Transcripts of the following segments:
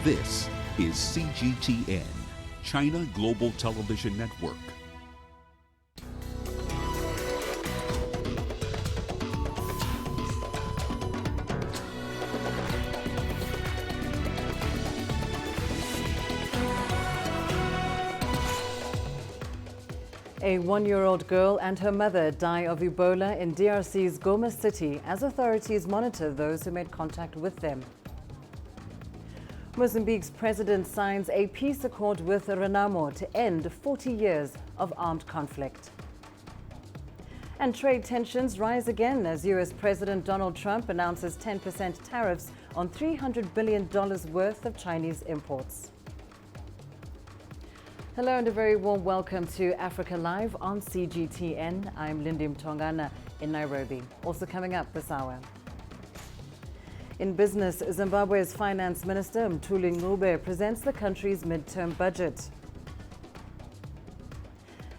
This is CGTN, China Global Television Network. A one-year-old girl and her mother die of Ebola in DRC's Goma city as authorities monitor those who made contact with them. Mozambique's president signs a peace accord with Renamo to end 40 years of armed conflict. And trade tensions rise again as U.S. President Donald Trump announces 10% tariffs on $300 billion worth of Chinese imports. Hello and a very warm welcome to Africa Live on CGTN. I'm Lindy Mtongana in Nairobi. Also coming up this hour. In business, Zimbabwe's finance minister Mtuli presents the country's midterm budget.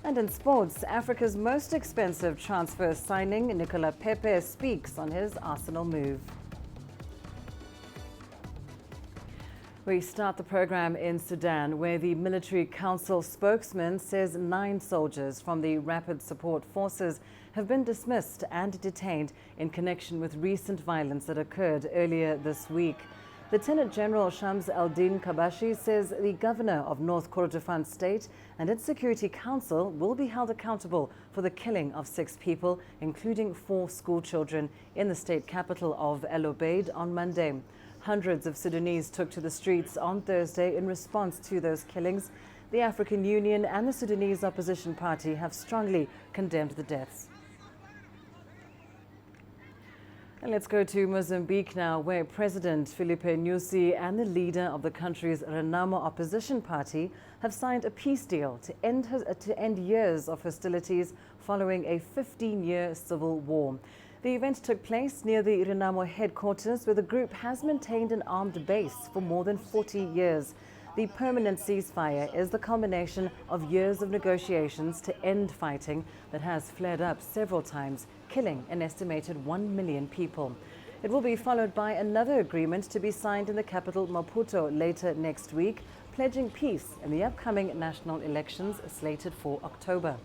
And in sports, Africa's most expensive transfer signing, Pepe, speaks on his Arsenal move. We start the program in Sudan, where the military council spokesman says 9 soldiers from the Rapid Support Forces have been dismissed and detained in connection with recent violence that occurred earlier this week. Lieutenant General Shams al-Din Kabashi says the governor of North Kordofan State and its Security Council will be held accountable for the killing of 6 people, including 4 school children, in the state capital of El Obeid on Monday. Hundreds of Sudanese took to the streets on Thursday in response to those killings. The African Union and the Sudanese opposition party have strongly condemned the deaths. And let's go to Mozambique now, where President Filipe Nyusi and the leader of the country's Renamo opposition party have signed a peace deal to end years of hostilities following a 15-year civil war. The event took place near the Renamo headquarters, where the group has maintained an armed base for more than 40 years. The permanent ceasefire is the culmination of years of negotiations to end fighting that has flared up several times, killing an estimated 1 million people. It will be followed by another agreement to be signed in the capital Maputo later next week, pledging peace in the upcoming national elections slated for October.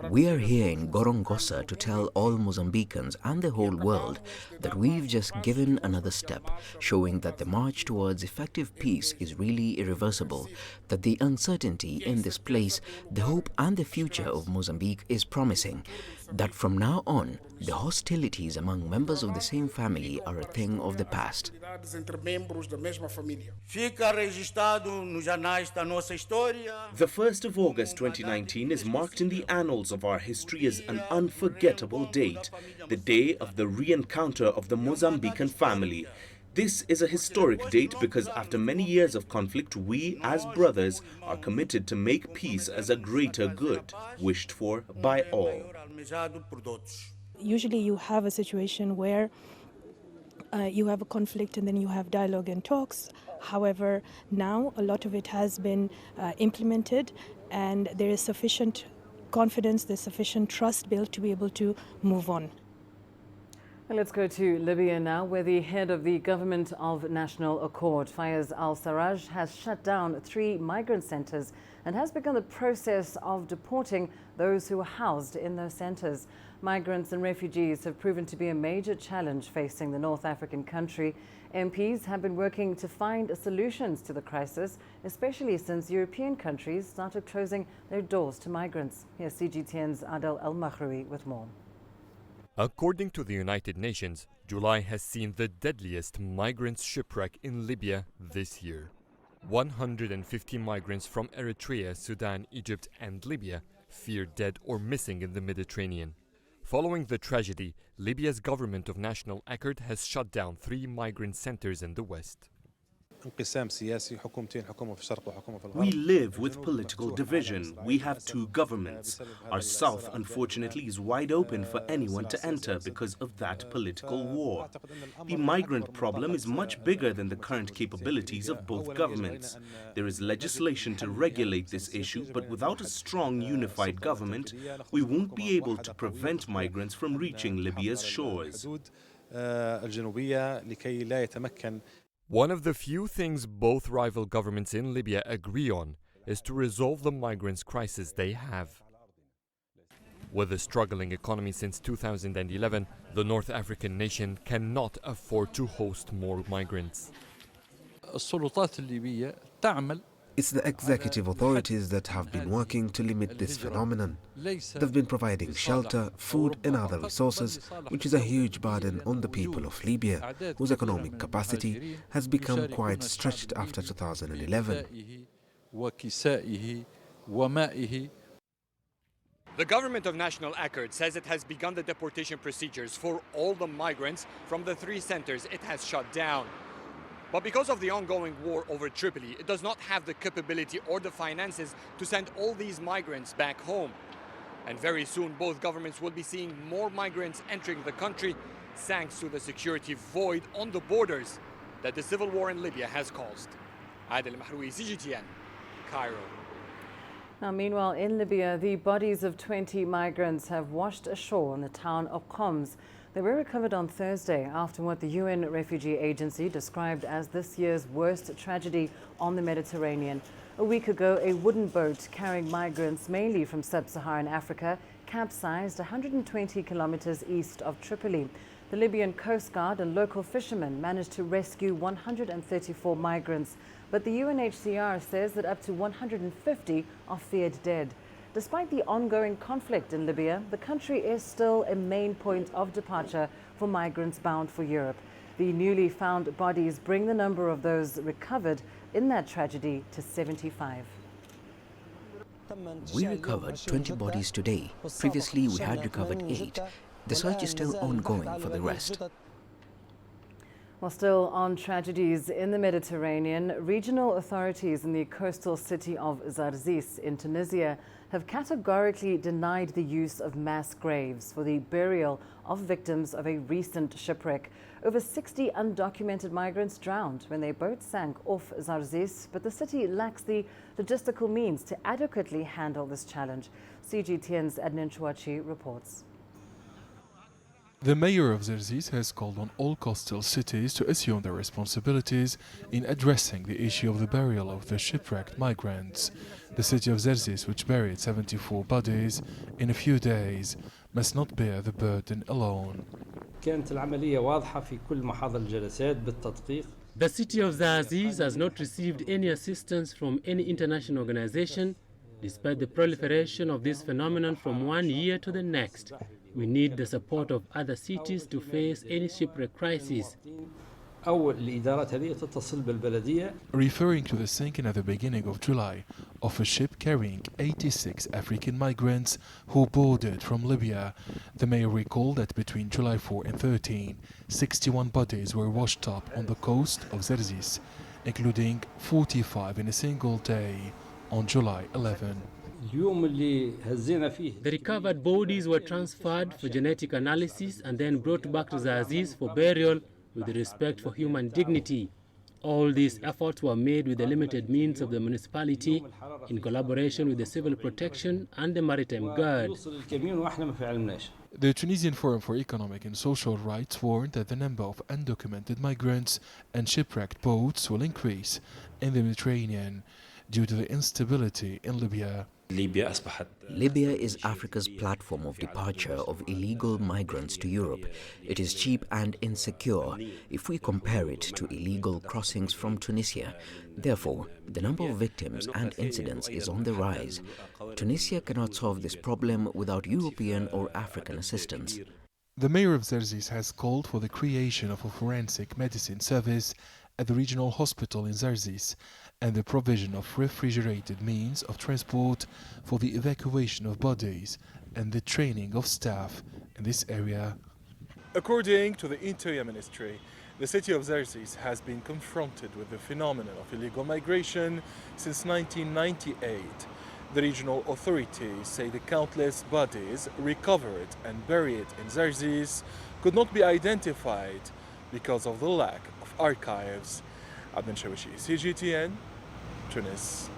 We are here in Gorongosa to tell all Mozambicans and the whole world that we've just given another step, showing that the march towards effective peace is really irreversible, that the uncertainty in this place, the hope and the future of Mozambique is promising, that from now on, the hostilities among members of the same family are a thing of the past. The 1st of August 2019 is marked in the annals of our history as an unforgettable date, the day of the re-encounter of the Mozambican family. This is a historic date because after many years of conflict, we as brothers are committed to make peace as a greater good, wished for by all. Usually you have a situation where you have a conflict and then you have dialogue and talks. However, now a lot of it has been implemented and there is sufficient confidence, there's sufficient trust built to be able to move on. Well, let's go to Libya now, where the head of the Government of National Accord, Fayez al-Sarraj, has shut down 3 migrant centers and has begun the process of deporting those who were housed in those centers. Migrants and refugees have proven to be a major challenge facing the North African country. MPs have been working to find solutions to the crisis, especially since European countries started closing their doors to migrants. Here's CGTN's Adel El-Makhroui with more. According to the United Nations, July has seen the deadliest migrant shipwreck in Libya this year. 150 migrants from Eritrea, Sudan, Egypt and Libya feared dead or missing in the Mediterranean. Following the tragedy, Libya's Government of National Accord has shut down 3 migrant centers in the west. We live with political division. We have two governments. Our south, unfortunately, is wide open for anyone to enter because of that political war. The migrant problem is much bigger than the current capabilities of both governments. There is legislation to regulate this issue, but without a strong, unified government, we won't be able to prevent migrants from reaching Libya's shores. One of the few things both rival governments in Libya agree on is to resolve the migrants' crisis they have. With a struggling economy since 2011, the North African nation cannot afford to host more migrants. It's the executive authorities that have been working to limit this phenomenon. They've been providing shelter, food and other resources, which is a huge burden on the people of Libya, whose economic capacity has become quite stretched after 2011. The government of National Accord says it has begun the deportation procedures for all the migrants from the 3 centers it has shut down. But because of the ongoing war over Tripoli, it does not have the capability or the finances to send all these migrants back home. And very soon, both governments will be seeing more migrants entering the country thanks to the security void on the borders that the civil war in Libya has caused. Adel Mahroui, CGTN, Cairo. Now, meanwhile, in Libya, the bodies of 20 migrants have washed ashore in the town of Qoms. They were recovered on Thursday after what the UN Refugee Agency described as this year's worst tragedy on the Mediterranean. A week ago, a wooden boat carrying migrants mainly from sub-Saharan Africa capsized 120 kilometers east of Tripoli. The Libyan Coast Guard and local fishermen managed to rescue 134 migrants, but the UNHCR says that up to 150 are feared dead. Despite the ongoing conflict in Libya, the country is still a main point of departure for migrants bound for Europe. The newly found bodies bring the number of those recovered in that tragedy to 75. We recovered 20 bodies today. Previously, we had recovered 8. The search is still ongoing for the rest. Well, still on tragedies in the Mediterranean, regional authorities in the coastal city of Zarzis in Tunisia have categorically denied the use of mass graves for the burial of victims of a recent shipwreck. Over 60 undocumented migrants drowned when their boat sank off Zarzis, but the city lacks the logistical means to adequately handle this challenge. CGTN's Adnan Chouachi reports. The mayor of Zarzis has called on all coastal cities to assume their responsibilities in addressing the issue of the burial of the shipwrecked migrants. The city of Zarzis, which buried 74 bodies in a few days, must not bear the burden alone. The city of Zarzis has not received any assistance from any international organization, despite the proliferation of this phenomenon from one year to the next. We need the support of other cities to face any shipwreck crisis. Referring to the sinking at the beginning of July of a ship carrying 86 African migrants who boarded from Libya, the mayor recalled that between July 4 and 13, 61 bodies were washed up on the coast of Zarzis, including 45 in a single day on July 11. The recovered bodies were transferred for genetic analysis and then brought back to Zarzis for burial with respect for human dignity. All these efforts were made with the limited means of the municipality in collaboration with the Civil Protection and the Maritime Guard. The Tunisian Forum for Economic and Social Rights warned that the number of undocumented migrants and shipwrecked boats will increase in the Mediterranean due to the instability in Libya. Libya is Africa's platform of departure of illegal migrants to Europe. It is cheap and insecure if we compare it to illegal crossings from Tunisia. Therefore, the number of victims and incidents is on the rise. Tunisia cannot solve this problem without European or African assistance. The mayor of Zarzis has called for the creation of a forensic medicine service at the regional hospital in Zarzis and the provision of refrigerated means of transport for the evacuation of bodies and the training of staff in this area. According to the Interior Ministry, The city of Xerxes has been confronted with the phenomenon of illegal migration since 1998. The regional authorities say the countless bodies recovered and buried in Xerxes could not be identified because of the lack of archives. Ahmed, CGTN, Tunis.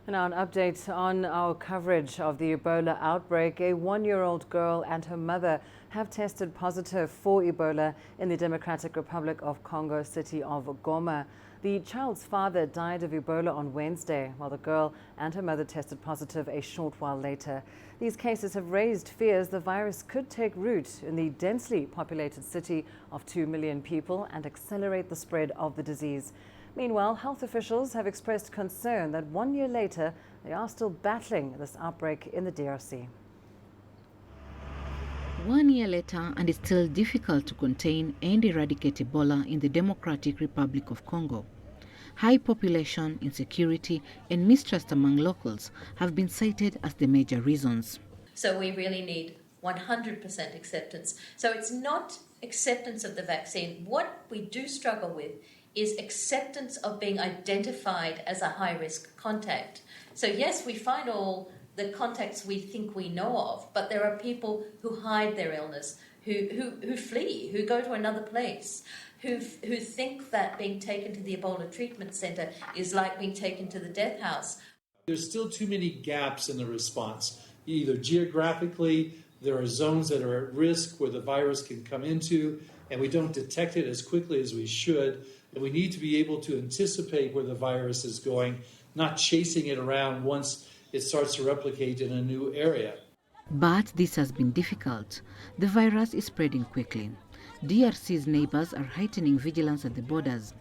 Now an update on our coverage of the Ebola outbreak. A 1-year-old girl and her mother have tested positive for Ebola in the Democratic Republic of Congo city of Goma. The child's father died of Ebola on Wednesday, while the girl and her mother tested positive a short while later. These cases have raised fears the virus could take root in the densely populated city of 2 million people and accelerate the spread of the disease. Meanwhile, health officials have expressed concern that 1 year later, they are still battling this outbreak in the DRC. 1 year later, and it's still difficult to contain and eradicate Ebola in the Democratic Republic of Congo. High population, insecurity, and mistrust among locals have been cited as the major reasons. So we really need 100% acceptance. So it's not acceptance of the vaccine. What we do struggle with is acceptance of being identified as a high-risk contact. So yes, we find all the contacts we think we know of, but there are people who hide their illness, who flee, who go to another place, who think that being taken to the Ebola treatment center is like being taken to the death house. There's still too many gaps in the response. Either geographically, there are zones that are at risk where the virus can come into, and we don't detect it as quickly as we should. And we need to be able to anticipate where the virus is going, not chasing it around once it starts to replicate in a new area. But this has been difficult. The virus is spreading quickly. DRC's neighbors are heightening vigilance at the borders.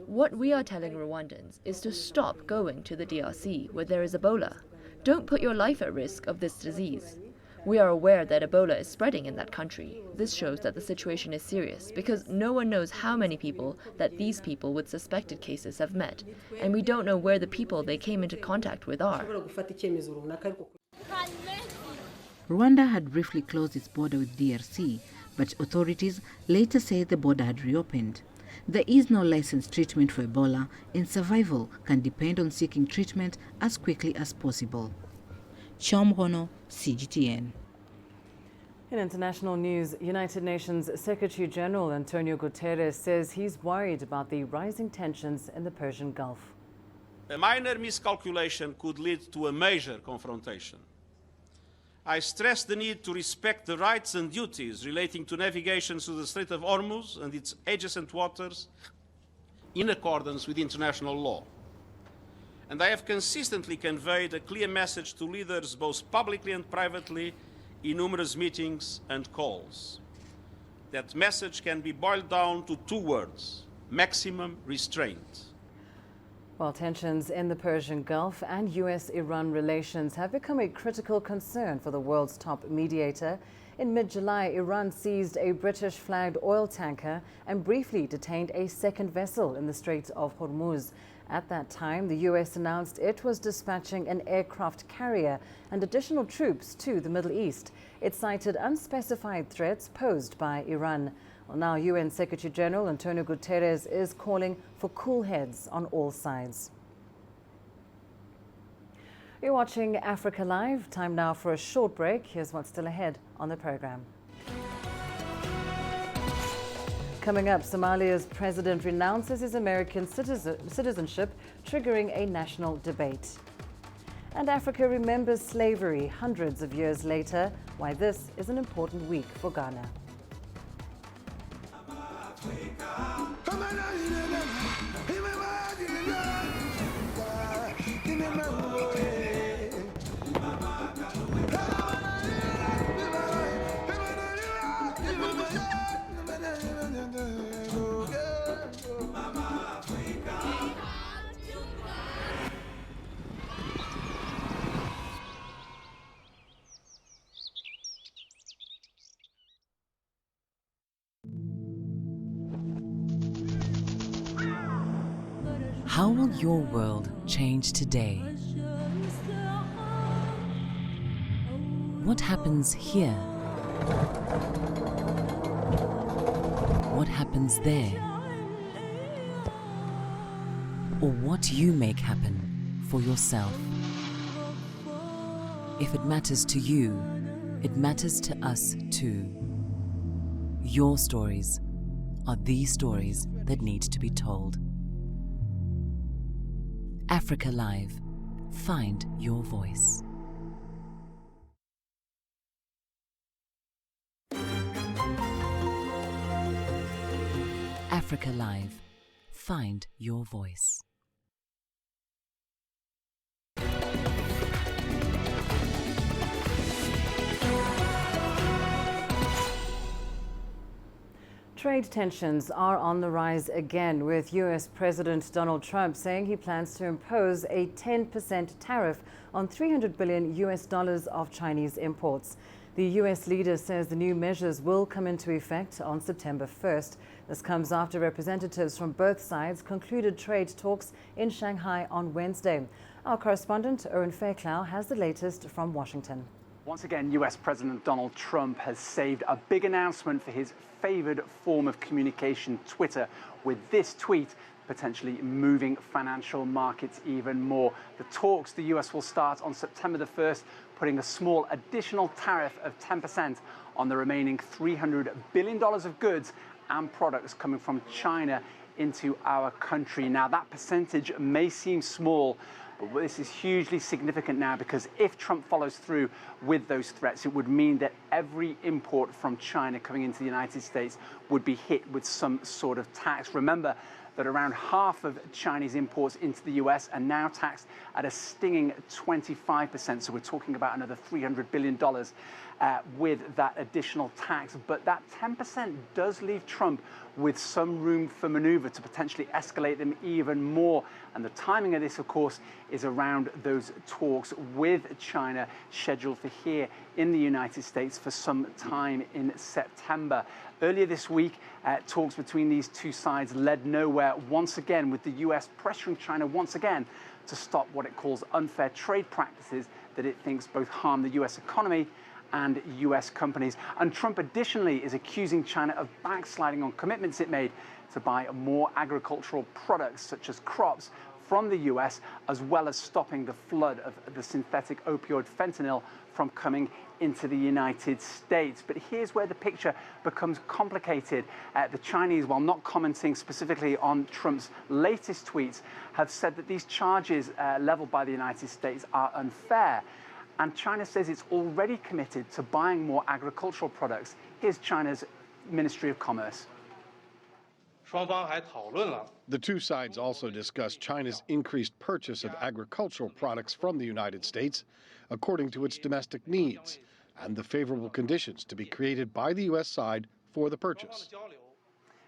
What we are telling Rwandans is to stop going to the DRC where there is Ebola. Don't put your life at risk of this disease. We are aware that Ebola is spreading in that country. This shows that the situation is serious because no one knows how many people that these people with suspected cases have met, and we don't know where the people they came into contact with are. Rwanda had briefly closed its border with DRC, but authorities later said the border had reopened. There is no licensed treatment for Ebola, and survival can depend on seeking treatment as quickly as possible. Chamgono, CGTN. In international news, United Nations Secretary General Antonio Guterres says he's worried about the rising tensions in the Persian Gulf. A minor miscalculation could lead to a major confrontation. I stress the need to respect the rights and duties relating to navigation through the Strait of Hormuz and its adjacent waters in accordance with international law. And I have consistently conveyed a clear message to leaders both publicly and privately in numerous meetings and calls. That message can be boiled down to 2 words: maximum restraint. While tensions in the Persian Gulf and US-Iran relations have become a critical concern for the world's top mediator, in mid-July, Iran seized a British-flagged oil tanker and briefly detained a second vessel in the Strait of Hormuz. At that time, the US announced it was dispatching an aircraft carrier and additional troops to the Middle East. It cited unspecified threats posed by Iran. Well, now UN Secretary General Antonio Guterres is calling for cool heads on all sides. You're watching Africa Live. Time now for a short break. Here's what's still ahead on the program. Coming up, Somalia's president renounces his American citizenship, triggering a national debate. And Africa remembers slavery hundreds of years later, why this is an important week for Ghana. How will your world change today? What happens here? what happens there, or what you make happen for yourself. If it matters to you, it matters to us too. Your stories are the stories that need to be told. Africa Live. Find your voice. Africa Live. Find your voice. Trade tensions are on the rise again, with US President Donald Trump saying he plans to impose a 10% tariff on $300 billion of Chinese imports. The US leader says the new measures will come into effect on September 1st. This comes after representatives from both sides concluded trade talks in Shanghai on Wednesday. Our correspondent, Owen Fairclough, has the latest from Washington. Once again, US President Donald Trump has saved a big announcement for his favored form of communication, Twitter, with this tweet potentially moving financial markets even more. The talks the US will start on September the 1st, putting a small additional tariff of 10% on the remaining $300 billion of goods and products coming from China into our country. Now, that percentage may seem small, but this is hugely significant now, because if Trump follows through with those threats, it would mean that every import from China coming into the United States would be hit with some sort of tax. Remember that around half of Chinese imports into the US are now taxed at a stinging 25%. So we're talking about another $300 billion with that additional tax. But that 10% does leave Trump with some room for maneuver to potentially escalate them even more. And the timing of this, of course, is around those talks with China scheduled for here in the United States for some time in September. Earlier this week, talks between these two sides led nowhere once again, with the US pressuring China once again to stop what it calls unfair trade practices that it thinks both harm the US economy and US companies. And Trump additionally is accusing China of backsliding on commitments it made to buy more agricultural products such as crops from the US, as well as stopping the flood of the synthetic opioid fentanyl from coming into the United States. But here's where the picture becomes complicated. The Chinese, while not commenting specifically on Trump's latest tweets, have said that these charges leveled by the United States are unfair. And China says it's already committed to buying more agricultural products. Here's China's Ministry of Commerce. The two sides also discussed China's increased purchase of agricultural products from the United States, according to its domestic needs, and the favorable conditions to be created by the U.S. side for the purchase.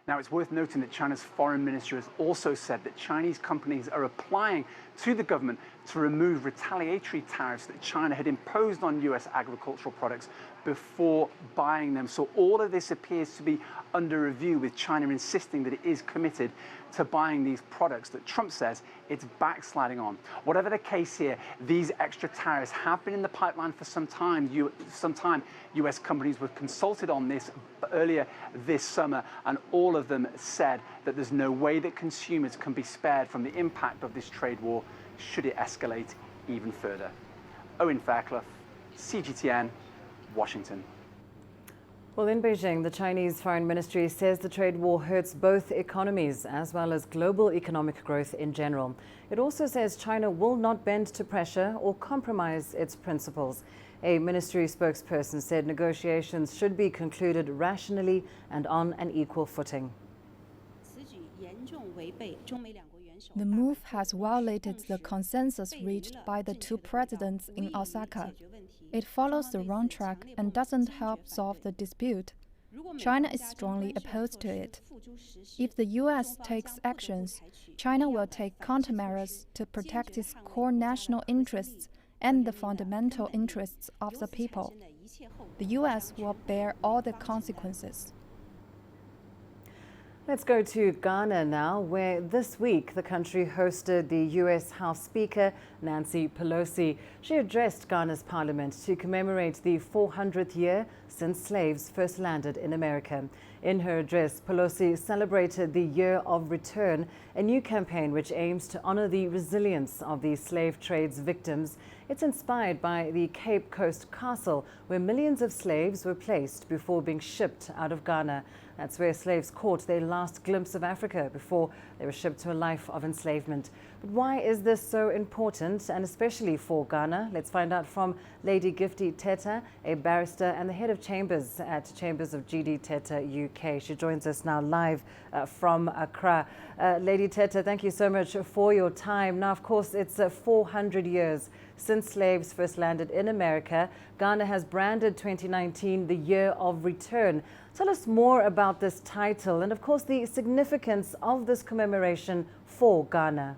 Now, it's worth noting that China's foreign minister has also said that Chinese companies are applying to the government to remove retaliatory tariffs that China had imposed on U.S. agricultural products before buying them. So all of this appears to be under review, with China insisting that it is committed to buying these products that Trump says it's backsliding on. Whatever the case here, these extra tariffs have been in the pipeline for some time. U.S. companies were consulted on this earlier this summer, and all of them said that there's no way that consumers can be spared from the impact of this trade war should it escalate even further. Owen Fairclough, CGTN, Washington. Well, in Beijing, the Chinese Foreign Ministry says the trade war hurts both economies as well as global economic growth in general. It also says China will not bend to pressure or compromise its principles. A ministry spokesperson said negotiations should be concluded rationally and on an equal footing. The move has violated the consensus reached by the two presidents in Osaka. It follows the wrong track and doesn't help solve the dispute. China is strongly opposed to it. If the U.S. takes actions, China will take countermeasures to protect its core national interests and the fundamental interests of the people. The U.S. will bear all the consequences. Let's go to Ghana now, where this week the country hosted the U.S. House Speaker, Nancy Pelosi. She addressed Ghana's parliament to commemorate the 400th year since slaves first landed in America. In her address, Pelosi celebrated the Year of Return, a new campaign which aims to honor the resilience of the slave trade's victims. It's inspired by the Cape Coast Castle, where millions of slaves were placed before being shipped out of Ghana. That's where slaves caught their last glimpse of Africa before they were shipped to a life of enslavement. But why is this so important, and especially for Ghana? Let's find out from Lady Gifty Teta, a barrister and the head of Chambers at Chambers of GD Teta UK. She joins us now live from Accra. Lady Teta, thank you so much for your time. Now, of course, it's 400 years since slaves first landed in America. Ghana has branded 2019 the Year of Return. Tell us more about this title and, of course, the significance of this commemoration for Ghana.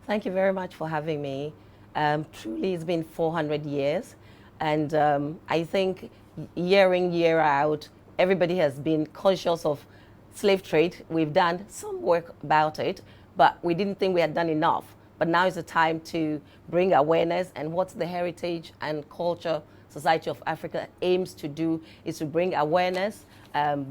Thank you very much for having me. Truly, it's been 400 years. And I think year in, year out, everybody has been conscious of slave trade. We've done some work about it, but we didn't think we had done enough. But now is the time to bring awareness, and what the Heritage and Culture Society of Africa aims to do is to bring awareness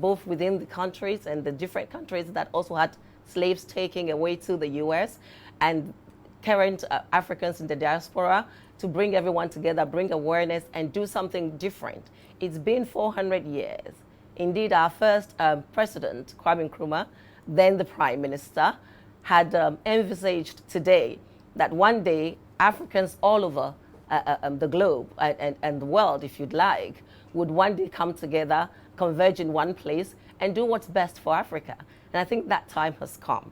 both within the countries and the different countries that also had slaves taken away to the US, and current Africans in the diaspora, to bring everyone together, bring awareness, and do something different. It's been 400 years. Indeed, our first president, Kwame Nkrumah, then the Prime Minister, had envisaged today that one day Africans all over the globe and the world, if you'd like, would one day come together, converge in one place, and do what's best for Africa. And I think that time has come.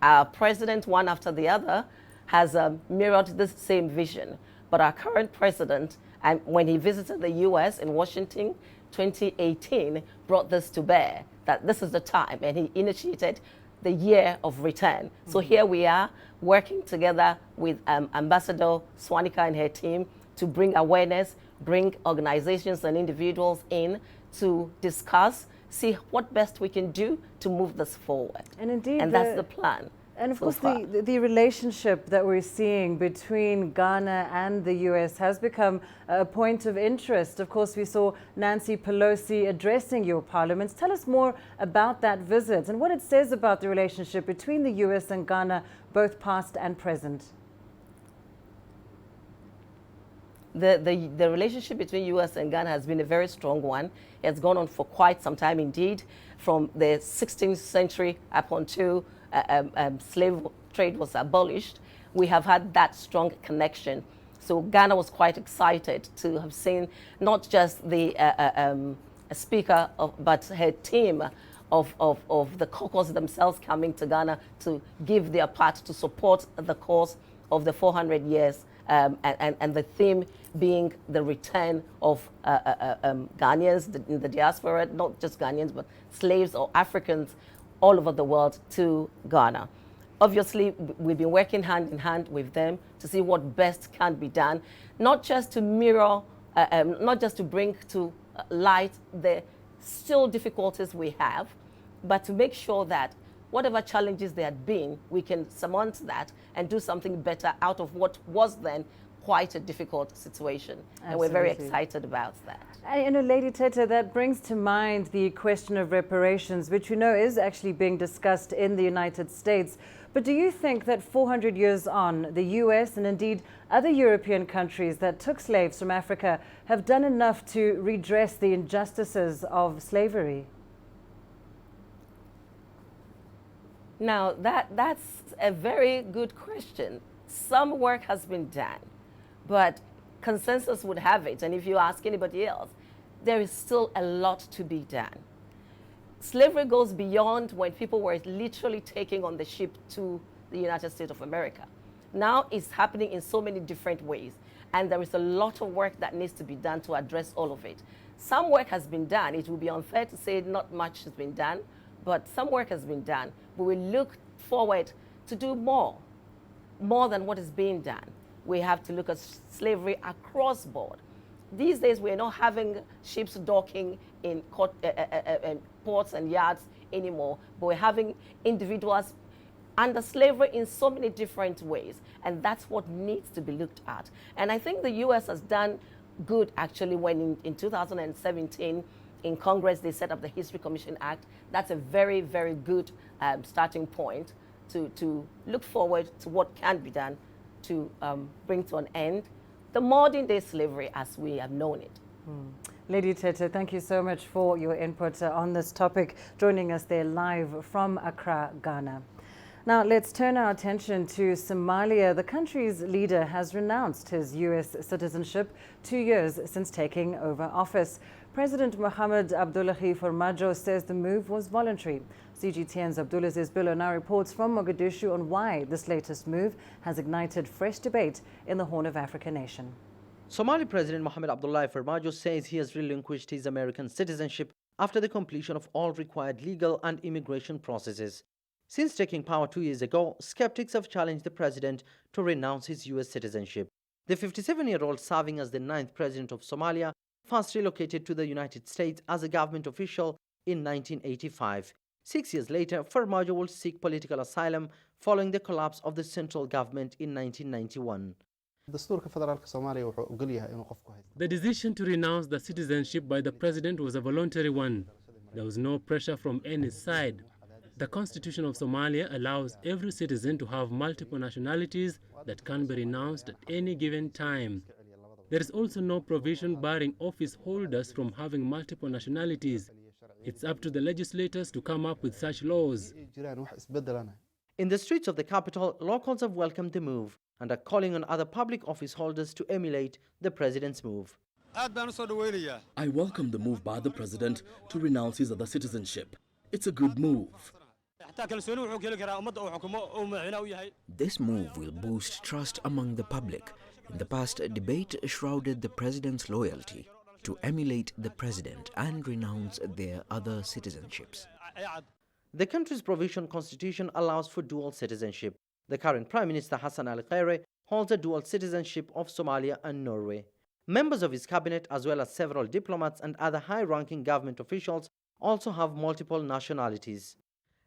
Our president, one after the other, has mirrored this same vision. But our current president, when he visited the US in Washington 2018, brought this to bear, that this is the time, and he initiated the Year of Return. So here we are working together with Ambassador Swanika and her team to bring awareness, bring organizations and individuals in to discuss, see what best we can do to move this forward. And indeed, that's the plan. And of course, the relationship that we're seeing between Ghana and the US has become a point of interest. Of course, we saw Nancy Pelosi addressing your parliament. Tell us more about that visit and what it says about the relationship between the US and Ghana, both past and present. The relationship between US and Ghana has been a very strong one. It's gone on for quite some time indeed, from the 16th century up until slave trade was abolished. We have had that strong connection. So Ghana was quite excited to have seen not just the speaker, but her team of the caucus themselves coming to Ghana to give their part to support the cause of the 400 years, and the theme being the return of Ghanaians in the diaspora, not just Ghanaians, but slaves or Africans all over the world to Ghana. Obviously, we've been working hand in hand with them to see what best can be done, not just to mirror, not just to bring to light the still difficulties we have, but to make sure that whatever challenges there had been, we can surmount that and do something better out of what was then quite a difficult situation. Absolutely. And we're very excited about that. And Lady Teta, that brings to mind the question of reparations, which we know is actually being discussed in the United States. But do you think that 400 years on, the US and indeed other European countries that took slaves from Africa have done enough to redress the injustices of slavery? Now, that's a very good question. Some work has been done, but consensus would have it, and if you ask anybody else, there is still a lot to be done. Slavery goes beyond when people were literally taking on the ship to the United States of America. Now it's happening in so many different ways, and there is a lot of work that needs to be done to address all of it. Some work has been done. It would be unfair to say not much has been done, but some work has been done. But we look forward to do more than what is being done. We have to look at slavery across board. These days, we're not having ships docking in ports and yards anymore, but we're having individuals under slavery in so many different ways, and that's what needs to be looked at. And I think the US has done good, actually, when in 2017 in Congress they set up the History Commission Act. That's a very, very good starting point to look forward to what can be done to bring to an end the modern day slavery as we have known it. Lady Tete, thank you so much for your input on this topic, joining us there live from Accra, Ghana. Now, let's turn our attention to Somalia. The country's leader has renounced his U.S. citizenship 2 years since taking over office. President Mohamed Abdullahi Farmajo says the move was voluntary. CGTN's Abdulaziz Billo now reports from Mogadishu on why this latest move has ignited fresh debate in the Horn of Africa nation. Somali President Mohamed Abdullahi Farmajo says he has relinquished his American citizenship after the completion of all required legal and immigration processes. Since taking power 2 years ago, skeptics have challenged the president to renounce his U.S. citizenship. The 57-year-old, serving as the 9th president of Somalia, first relocated to the United States as a government official in 1985. 6 years later, Farmajo will seek political asylum following the collapse of the central government in 1991. The decision to renounce the citizenship by the president was a voluntary one. There was no pressure from any side. The Constitution of Somalia allows every citizen to have multiple nationalities that can be renounced at any given time. There is also no provision barring office holders from having multiple nationalities. It's up to the legislators to come up with such laws. In the streets of the capital, locals have welcomed the move and are calling on other public office holders to emulate the president's move. I welcome the move by the president to renounce his other citizenship. It's a good move. This move will boost trust among the public. In the past, a debate shrouded the president's loyalty to emulate the president and renounce their other citizenships. The country's provisional constitution allows for dual citizenship. The current Prime Minister Hassan Ali Khaire holds a dual citizenship of Somalia and Norway. Members of his cabinet, as well as several diplomats and other high-ranking government officials, also have multiple nationalities.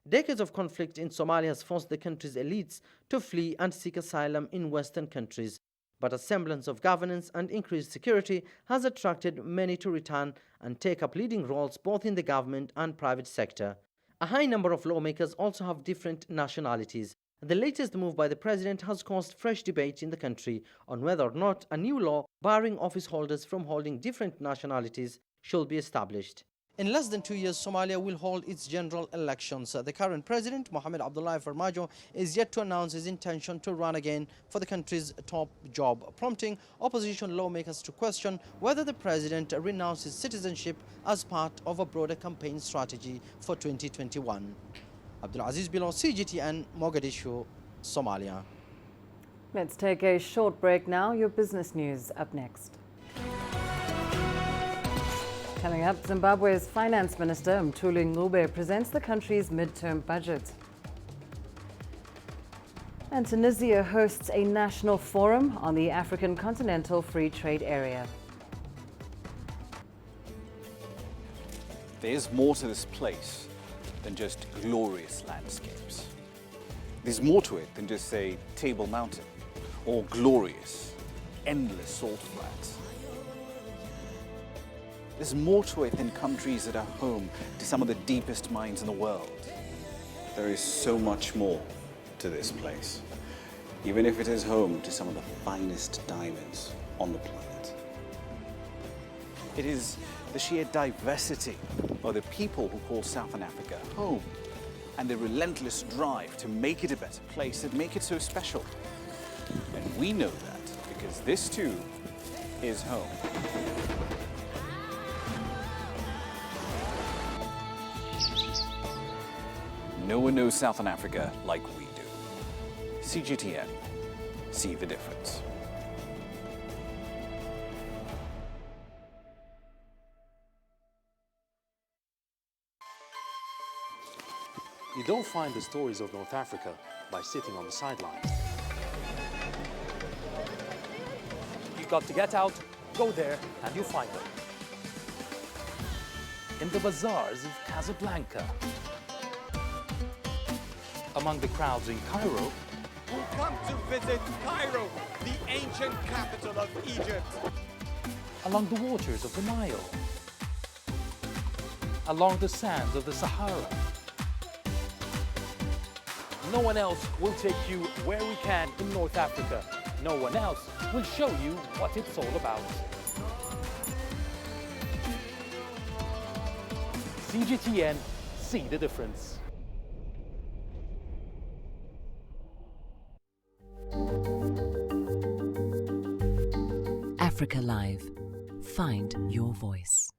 Decades of conflict in Somalia has forced the country's elites to flee and seek asylum in Western countries. But a semblance of governance and increased security has attracted many to return and take up leading roles both in the government and private sector. A high number of lawmakers also have different nationalities. The latest move by the president has caused fresh debate in the country on whether or not a new law barring office holders from holding different nationalities should be established. In less than 2 years, Somalia will hold its general elections. The current president, Mohamed Abdullahi Farmajo, is yet to announce his intention to run again for the country's top job, prompting opposition lawmakers to question whether the president renounces citizenship as part of a broader campaign strategy for 2021. Abdulaziz Billo, CGTN, Mogadishu, Somalia. Let's take a short break now. Your business news up next. Coming up, Zimbabwe's Finance Minister Mtongana presents the country's midterm budget. And Tunisia hosts a national forum on the African Continental Free Trade Area. There's more to this place than just glorious landscapes. There's more to it than just, say, Table Mountain or glorious, endless salt flats. There's more to it than countries that are home to some of the deepest mines in the world. There is so much more to this place, even if it is home to some of the finest diamonds on the planet. It is the sheer diversity of the people who call Southern Africa home and the relentless drive to make it a better place that make it so special. And we know that because this too is home. No one knows Southern Africa like we do. CGTN. See the difference. You don't find the stories of North Africa by sitting on the sidelines. You've got to get out, go there, and you'll find them. In the bazaars of Casablanca, among the crowds in Cairo, who come to visit Cairo, the ancient capital of Egypt. along the waters of the Nile, along the sands of the Sahara. No one else will take you where we can in North Africa. No one else will show you what it's all about. CGTN, see the difference. Africa Live. Find your voice.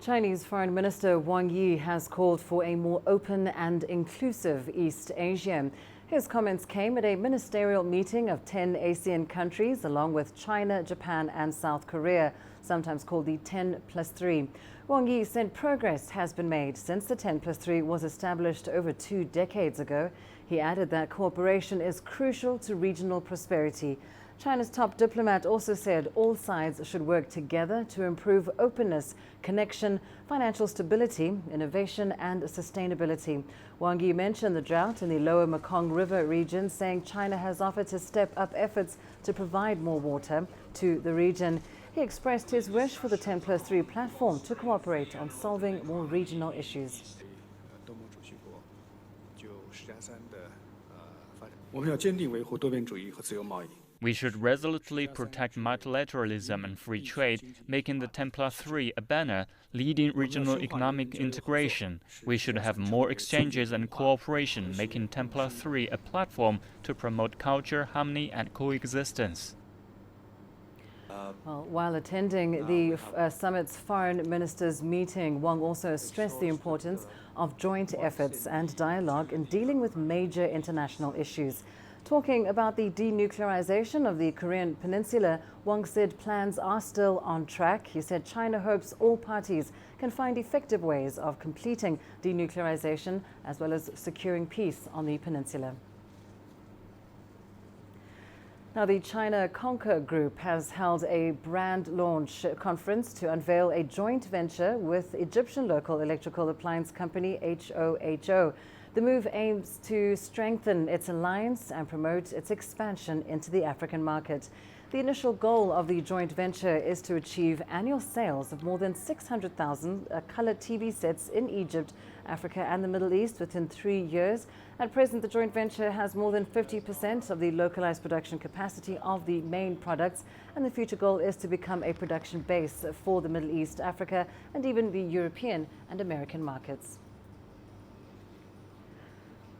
Chinese Foreign Minister Wang Yi has called for a more open and inclusive East Asia. His comments came at a ministerial meeting of 10 ASEAN countries, along with China, Japan and South Korea, sometimes called the 10+3. Wang Yi said progress has been made since the 10+3 was established over 2 decades ago. He added that cooperation is crucial to regional prosperity. China's top diplomat also said all sides should work together to improve openness, connection, financial stability, innovation and sustainability. Wang Yi mentioned the drought in the lower Mekong River region, saying China has offered to step up efforts to provide more water to the region. He expressed his wish for the 10+3 platform to cooperate on solving more regional issues. We should resolutely protect multilateralism and free trade, making the 10+3 a banner leading regional economic integration. We should have more exchanges and cooperation, making 10+3 a platform to promote culture, harmony and coexistence. Well, while attending the summit's foreign ministers' meeting, Wang also stressed the importance of joint efforts and dialogue in dealing with major international issues. Talking about the denuclearization of the Korean peninsula, Wang said plans are still on track. He said China hopes all parties can find effective ways of completing denuclearization as well as securing peace on the peninsula. Now, the China Conquer Group has held a brand launch conference to unveil a joint venture with Egyptian local electrical appliance company HOHO. The move aims to strengthen its alliance and promote its expansion into the African market. The initial goal of the joint venture is to achieve annual sales of more than 600,000 color TV sets in Egypt, Africa and the Middle East within 3 years. At present, the joint venture has more than 50% of the localized production capacity of the main products, and the future goal is to become a production base for the Middle East, Africa and even the European and American markets.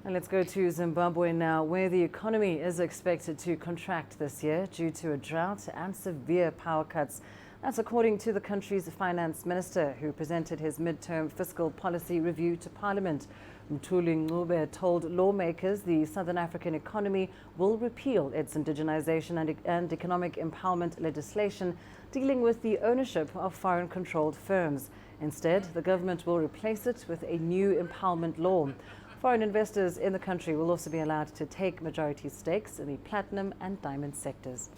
And let's go to Zimbabwe now, where the economy is expected to contract this year due to a drought and severe power cuts. That's according to the country's finance minister, who presented his midterm fiscal policy review to Parliament. Mtongana told lawmakers the Southern African economy will repeal its indigenization and economic empowerment legislation dealing with the ownership of foreign-controlled firms. Instead, the government will replace it with a new empowerment law. Foreign investors in the country will also be allowed to take majority stakes in the platinum and diamond sectors.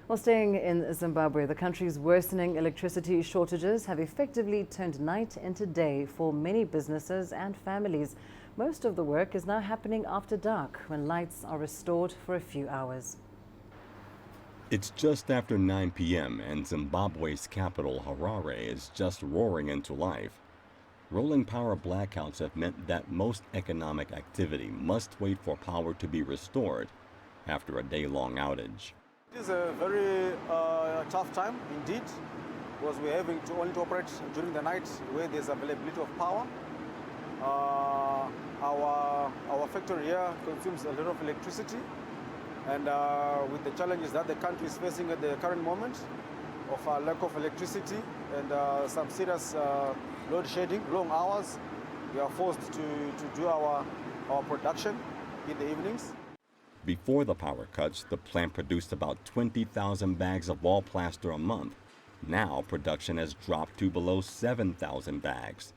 While staying in Zimbabwe, the country's worsening electricity shortages have effectively turned night into day for many businesses and families. Most of the work is now happening after dark, when lights are restored for a few hours. It's just after 9 p.m. and Zimbabwe's capital, Harare, is just roaring into life. Rolling power blackouts have meant that most economic activity must wait for power to be restored after a day-long outage. It is a very tough time indeed, because we're having to only operate during the night where there's availability of power. Our factory here consumes a lot of electricity, and with the challenges that the country is facing at the current moment of lack of electricity and some serious load shedding, long hours, we are forced to do our production in the evenings. Before the power cuts, the plant produced about 20,000 bags of wall plaster a month. Now production has dropped to below 7,000 bags.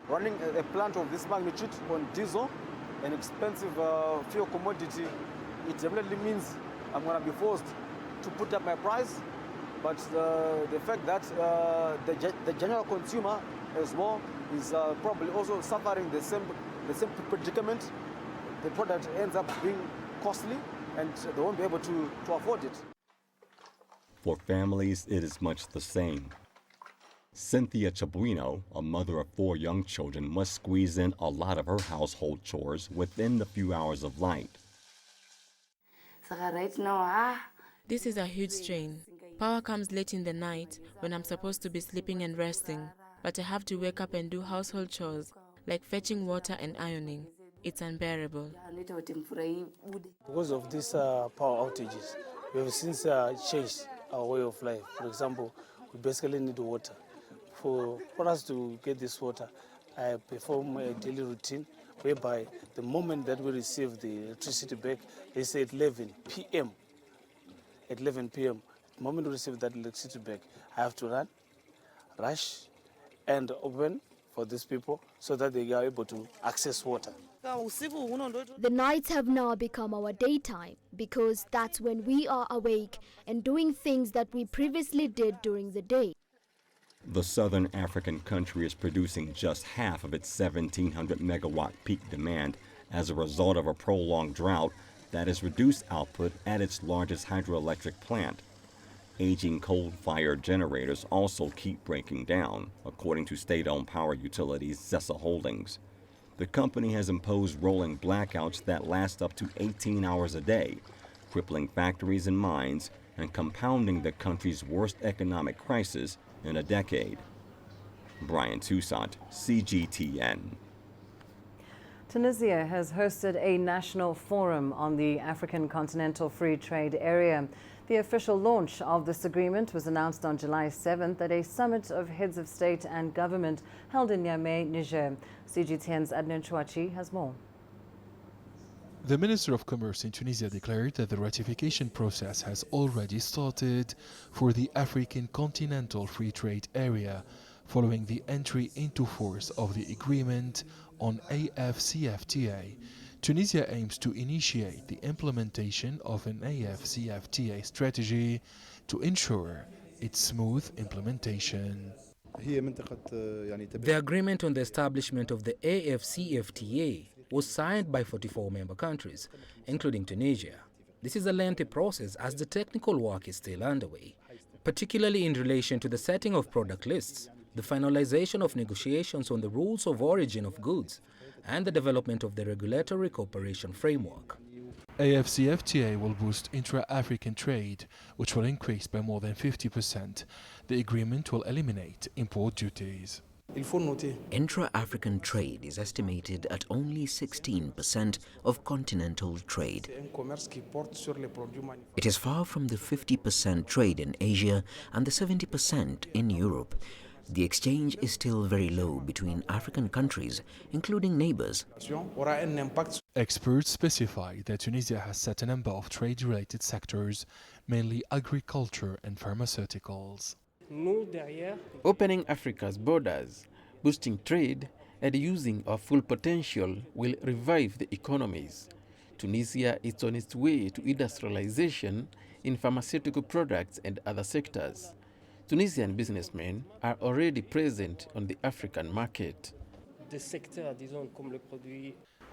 Running a plant of this magnitude on diesel, an expensive fuel commodity, it definitely means I'm going to be forced to put up my price but the fact that the general consumer as well is probably also suffering the same predicament. The product ends up being costly and they won't be able to afford it. For families, it is much the same. Cynthia Chabuino, a mother of 4 young children, must squeeze in a lot of her household chores within the few hours of light. This is a huge strain. Power comes late in the night when I'm supposed to be sleeping and resting, but I have to wake up and do household chores like fetching water and ironing. It's unbearable. Because of these power outages, we have since changed our way of life. For example, we basically need water. For us to get this water, I perform a daily routine whereby the moment that we receive the electricity back, they say at 11 p.m. At 11 p.m., the moment we receive that electricity back, I have to rush and open for these people so that they are able to access water. The nights have now become our daytime because that's when we are awake and doing things that we previously did during the day. The southern African country is producing just half of its 1,700 megawatt peak demand as a result of a prolonged drought that has reduced output at its largest hydroelectric plant. Aging coal-fired generators also keep breaking down, according to state-owned power utilities Zesa Holdings. The company has imposed rolling blackouts that last up to 18 hours a day, crippling factories and mines and compounding the country's worst economic crisis in a decade. Brian Toussaint, CGTN. Tunisia has hosted a national forum on the African Continental Free Trade Area. The official launch of this agreement was announced on July 7th at a summit of heads of state and government held in Niamey, Niger. CGTN's Adnan Chouachi has more. The Minister of Commerce in Tunisia declared that the ratification process has already started for the African Continental Free Trade Area, following the entry into force of the agreement on AfCFTA. Tunisia aims to initiate the implementation of an AfCFTA strategy to ensure its smooth implementation. The agreement on the establishment of the AfCFTA was signed by 44 member countries, including Tunisia. This is a lengthy process as the technical work is still underway, particularly in relation to the setting of product lists, the finalization of negotiations on the rules of origin of goods, and the development of the regulatory cooperation framework. AfCFTA will boost intra-African trade, which will increase by more than 50%. The agreement will eliminate import duties. Intra-African trade is estimated at only 16% of continental trade. It is far from the 50% trade in Asia and the 70% in Europe. The exchange is still very low between African countries, including neighbors. Experts specify that Tunisia has set a number of trade-related sectors, mainly agriculture and pharmaceuticals. Opening Africa's borders, boosting trade, and using our full potential will revive the economies. Tunisia is on its way to industrialization in pharmaceutical products and other sectors. Tunisian businessmen are already present on the African market.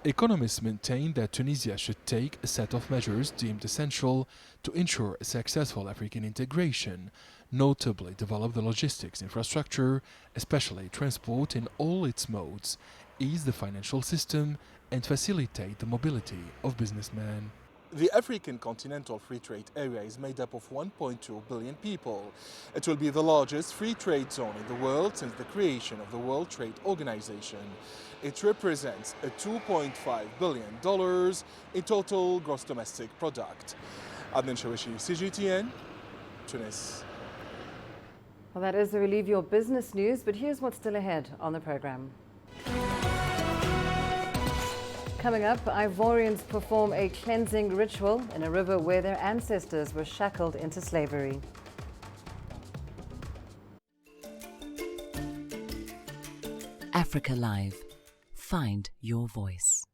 Economists maintain that Tunisia should take a set of measures deemed essential to ensure a successful African integration, notably develop the logistics infrastructure, especially transport in all its modes, ease the financial system, and facilitate the mobility of businessmen. The African Continental Free Trade Area is made up of 1.2 billion people. It will be the largest free trade zone in the world since the creation of the World Trade Organization. It represents a $2.5 billion in total gross domestic product. Adnan Chouachi, CGTN, Tunis. Well, that is where we leave your business news, but here's what's still ahead on the program. Coming up, Ivorians perform a cleansing ritual in a river where their ancestors were shackled into slavery. Africa Live. Find your voice.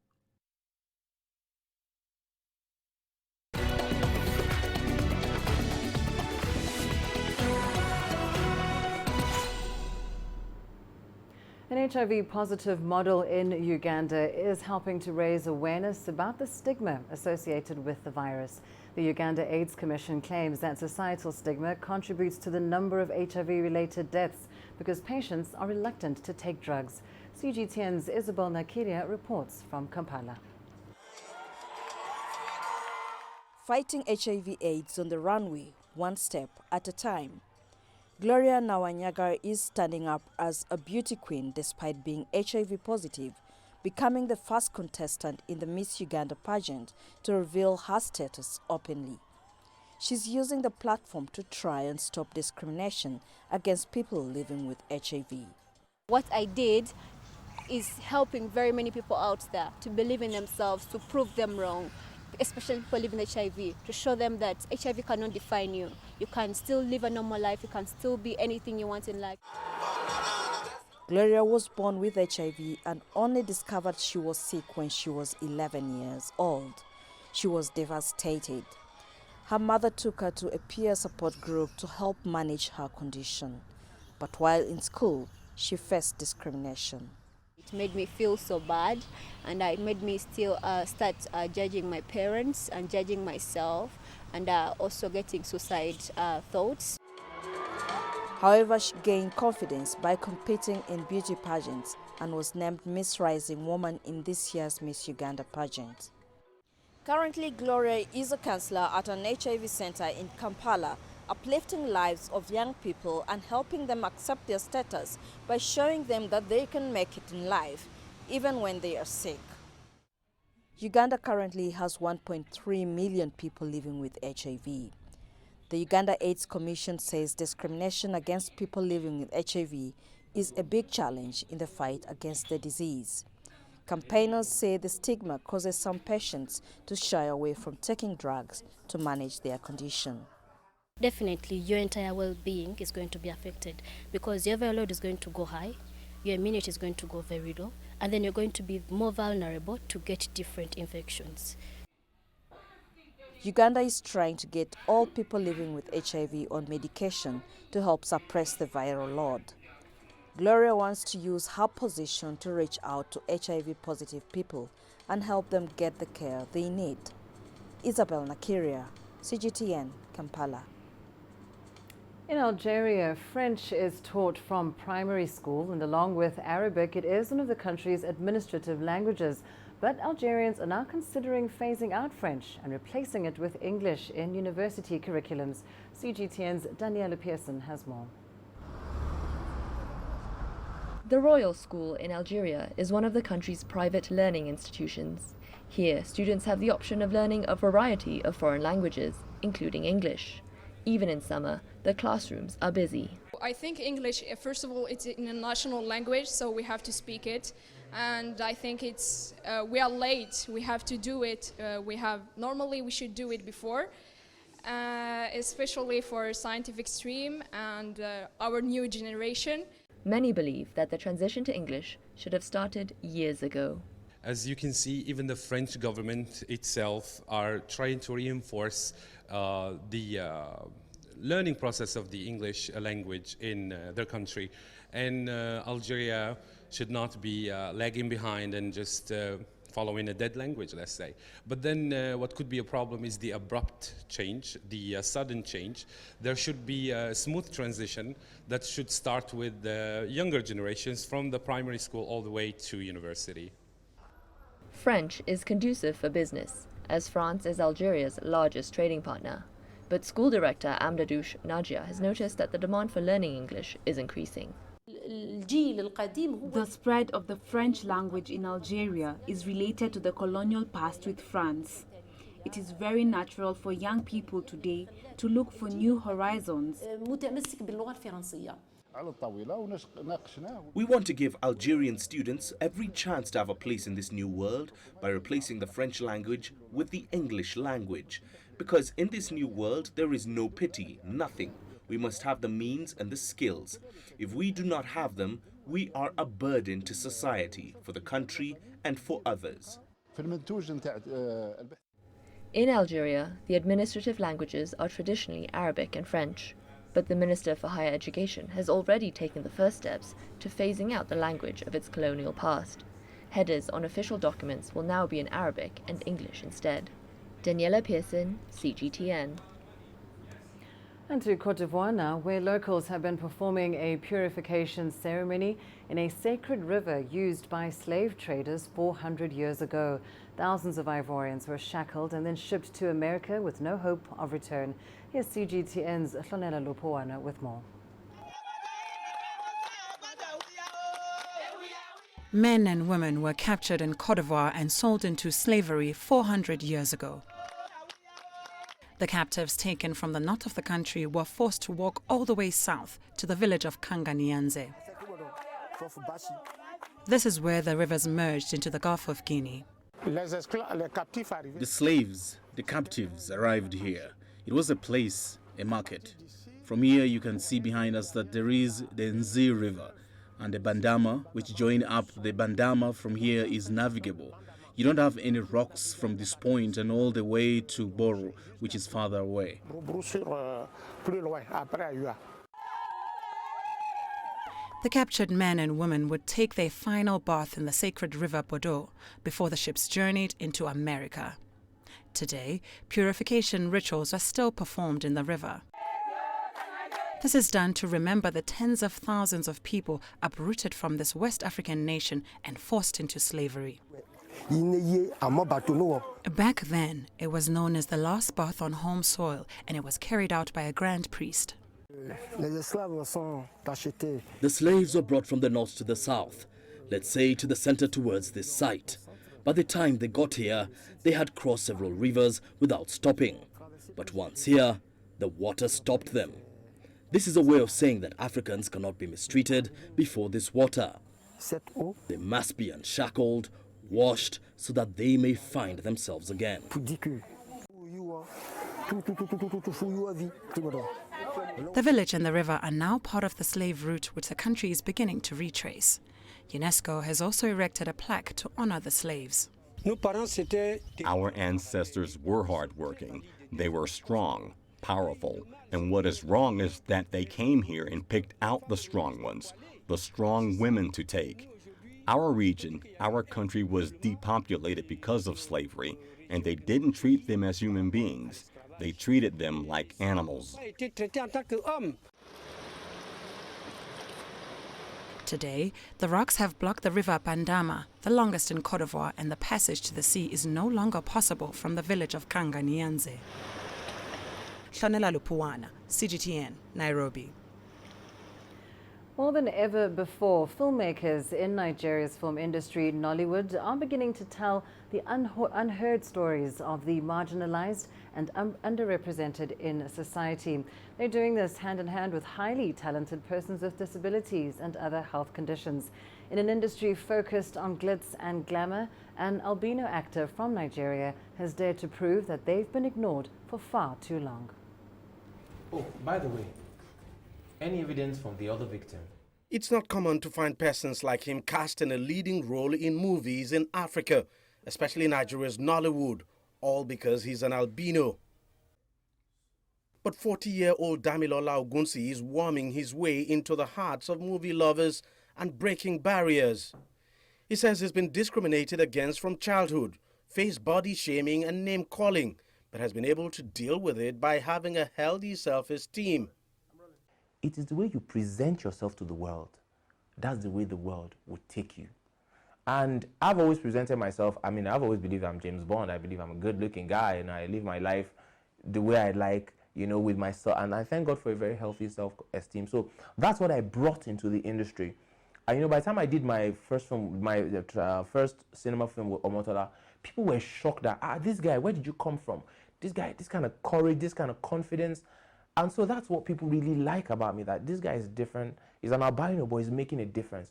An HIV-positive model in Uganda is helping to raise awareness about the stigma associated with the virus. The Uganda AIDS Commission claims that societal stigma contributes to the number of HIV-related deaths because patients are reluctant to take drugs. CGTN's Isabel Nakiria reports from Kampala. Fighting HIV/AIDS on the runway, one step at a time. Gloria Nawanyaga is standing up as a beauty queen despite being HIV positive, becoming the first contestant in the Miss Uganda pageant to reveal her status openly. She's using the platform to try and stop discrimination against people living with HIV. What I did is helping very many people out there to believe in themselves, to prove them wrong, especially people living with HIV, to show them that HIV cannot define you. You can still live a normal life, you can still be anything you want in life. Gloria was born with HIV and only discovered she was sick when she was 11 years old. She was devastated. Her mother took her to a peer support group to help manage her condition. But while in school, she faced discrimination. It made me feel so bad, and it made me still start judging my parents and judging myself, and also getting suicide thoughts. However, she gained confidence by competing in beauty pageants and was named Miss Rising Woman in this year's Miss Uganda pageant. Currently, Gloria is a counselor at an HIV center in Kampala, uplifting lives of young people and helping them accept their status by showing them that they can make it in life, even when they are sick. Uganda currently has 1.3 million people living with HIV. The Uganda AIDS Commission says discrimination against people living with HIV is a big challenge in the fight against the disease. Campaigners say the stigma causes some patients to shy away from taking drugs to manage their condition. Definitely, your entire well-being is going to be affected because your viral load is going to go high, your immunity is going to go very low, and then you're going to be more vulnerable to get different infections. Uganda is trying to get all people living with HIV on medication to help suppress the viral load. Gloria wants to use her position to reach out to HIV-positive people and help them get the care they need. Isabel Nakiria, CGTN, Kampala. In Algeria, French is taught from primary school, and along with Arabic, it is one of the country's administrative languages. But Algerians are now considering phasing out French and replacing it with English in university curriculums. CGTN's Daniela Pearson has more. The Royal School in Algeria is one of the country's private learning institutions. Here, students have the option of learning a variety of foreign languages, including English. Even in summer, the classrooms are busy. I think English, first of all, it's in a national language, so we have to speak it. And I think we are late. We have to do it. Normally we should do it before, especially for scientific stream and our new generation. Many believe that the transition to English should have started years ago. As you can see, even the French government itself are trying to reinforce the learning process of the English language in their country. And Algeria should not be lagging behind and just following a dead language, let's say. But then what could be a problem is the abrupt change, the sudden change. There should be a smooth transition that should start with the younger generations from the primary school all the way to university. French is conducive for business, as France is Algeria's largest trading partner. But school director Amdadouche Najia has noticed that the demand for learning English is increasing. The spread of the French language in Algeria is related to the colonial past with France. It is very natural for young people today to look for new horizons. We want to give Algerian students every chance to have a place in this new world by replacing the French language with the English language. Because in this new world, there is no pity, nothing. We must have the means and the skills. If we do not have them, we are a burden to society, for the country and for others. In Algeria, the administrative languages are traditionally Arabic and French. But the Minister for Higher Education has already taken the first steps to phasing out the language of its colonial past. Headers on official documents will now be in Arabic and English instead. Daniela Pearson, CGTN. And to Cote d'Ivoire now, where locals have been performing a purification ceremony in a sacred river used by slave traders 400 years ago. Thousands of Ivorians were shackled and then shipped to America with no hope of return. Here's CGTN's Hlonela Lupowana with more. Men and women were captured in Cote d'Ivoire and sold into slavery 400 years ago. The captives taken from the north of the country were forced to walk all the way south to the village of Kanganianze. This is where the rivers merged into the Gulf of Guinea. The slaves, the captives, arrived here. It was a place, a market. From here you can see behind us that there is the Nzi River, and the Bandama, which join up the Bandama from here, is navigable. You don't have any rocks from this point and all the way to Boro, which is farther away. The captured men and women would take their final bath in the sacred river Bordeaux before the ships journeyed into America. Today, purification rituals are still performed in the river. This is done to remember the tens of thousands of people uprooted from this West African nation and forced into slavery. Back then, it was known as the last bath on home soil, and it was carried out by a grand priest. The slaves were brought from the north to the south, let's say to the center towards this site. By the time they got here, they had crossed several rivers without stopping. But once here, the water stopped them. This is a way of saying that Africans cannot be mistreated before this water. They must be unshackled, washed, so that they may find themselves again. The village and the river are now part of the slave route which the country is beginning to retrace. UNESCO has also erected a plaque to honor the slaves. Our ancestors were hardworking. They were strong, powerful, and what is wrong is that they came here and picked out the strong ones, the strong women to take. Our region, our country was depopulated because of slavery, and they didn't treat them as human beings. They treated them like animals. Today, the rocks have blocked the river Bandama, the longest in Cote d'Ivoire, and the passage to the sea is no longer possible from the village of Kanganianze. Hlonela Lupowana, CGTN, Nairobi. More than ever before, filmmakers in Nigeria's film industry, Nollywood, are beginning to tell the unheard stories of the marginalized and underrepresented in society. They're doing this hand in hand with highly talented persons with disabilities and other health conditions. In an industry focused on glitz and glamour, an albino actor from Nigeria has dared to prove that they've been ignored for far too long. Oh, by the way, any evidence from the other victim? It's not common to find persons like him cast in a leading role in movies in Africa, especially Nigeria's Nollywood, all because he's an albino. But 40-year-old Damilola Ogunsi is worming his way into the hearts of movie lovers and breaking barriers. He says he's been discriminated against from childhood, faced body shaming and name-calling, but has been able to deal with it by having a healthy self-esteem. It is the way you present yourself to the world. That's the way the world will take you. And I've always presented myself, I've always believed I'm James Bond. I believe I'm a good-looking guy, and I live my life the way I like, with myself. And I thank God for a very healthy self-esteem. So that's what I brought into the industry. And, by the time I did my first film, my first cinema film with Omotola, people were shocked that, this guy, where did you come from? This guy, this kind of courage, this kind of confidence. And so that's what people really like about me, that this guy is different. He's an albino, but he's making a difference.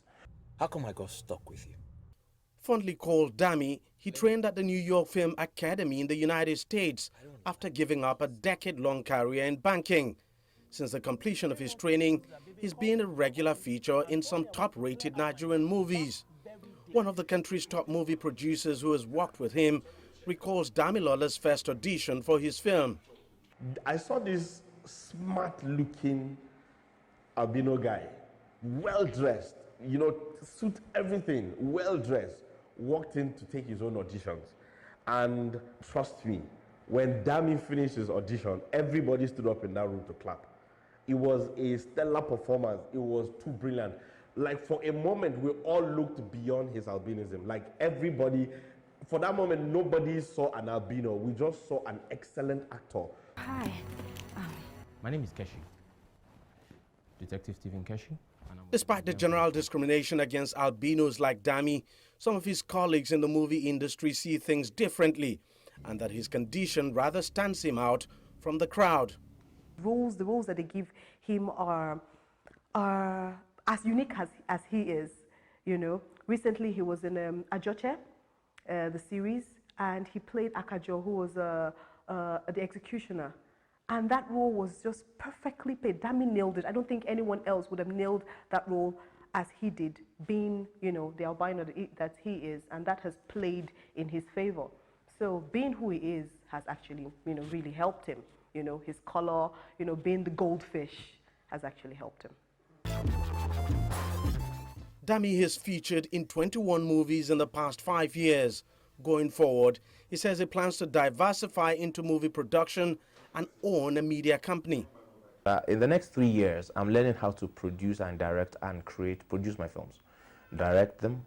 How come I got stuck with you? Fondly called Dami, he trained at the New York Film Academy in the United States after giving up a decade-long career in banking. Since the completion of his training, he's been a regular feature in some top-rated Nigerian movies. One of the country's top movie producers who has worked with him recalls Damilola's first audition for his film. I saw this smart-looking albino guy, well-dressed, you know, suit everything, well-dressed, walked in to take his own auditions. And trust me, when Dami finished his audition, everybody stood up in that room to clap. It was a stellar performance. It was too brilliant. Like, for a moment, we all looked beyond his albinism. Like, everybody, for that moment, nobody saw an albino. We just saw an excellent actor. Hi. My name is Keshi. Detective Stephen Keshi. Despite the general discrimination against albinos like Dami, some of his colleagues in the movie industry see things differently, and that his condition rather stands him out from the crowd. The roles that they give him are as unique as he is, you know. Recently he was in Ajoche, the series, and he played Akajo, who was the executioner. And that role was just perfectly played. Dami nailed it. I don't think anyone else would have nailed that role as he did, being, you know, the albino that he is, and that has played in his favor. So being who he is has actually, you know, really helped him. You know, his color, you know, being the goldfish has actually helped him. Dami has featured in 21 movies in the past 5 years. Going forward, he says he plans to diversify into movie production and own a media company. In the next 3 years, I'm learning how to produce and direct and produce my films. Direct them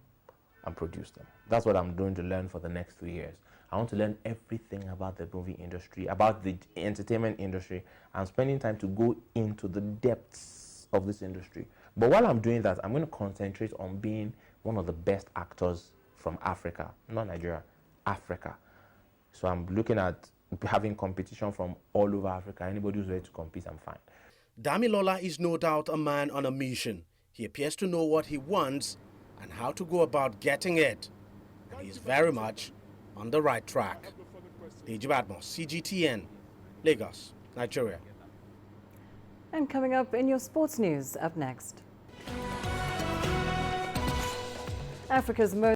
and produce them. That's what I'm going to learn for the next 3 years. I want to learn everything about the movie industry, about the entertainment industry. I'm spending time to go into the depths of this industry. But while I'm doing that, I'm going to concentrate on being one of the best actors from Africa, not Nigeria, Africa. So I'm looking at having competition from all over Africa. Anybody who's ready to compete, I'm fine. Damilola is no doubt a man on a mission. He appears to know what he wants and how to go about getting it. And he's very much on the right track. Badmos, CGTN, Lagos, Nigeria. And coming up in your sports news, up next. Africa's most